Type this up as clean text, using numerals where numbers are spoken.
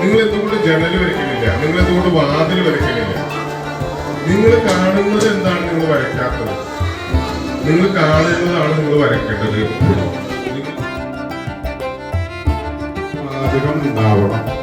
നിങ്ങൾ എന്തുകൊണ്ട് ജനൽ വരയ്ക്കുന്നില്ല? നിങ്ങൾ എന്തുകൊണ്ട് വാതിൽ വരയ്ക്കുന്നില്ല? നിങ്ങൾ കാണുന്നത് എന്താണ് നിങ്ങൾ വരയ്ക്കാത്തത്? നിങ്ങൾ കാണുന്നതാണ് നിങ്ങൾ വരയ്ക്കേണ്ടത്. പാചകം ഉണ്ടാവണം.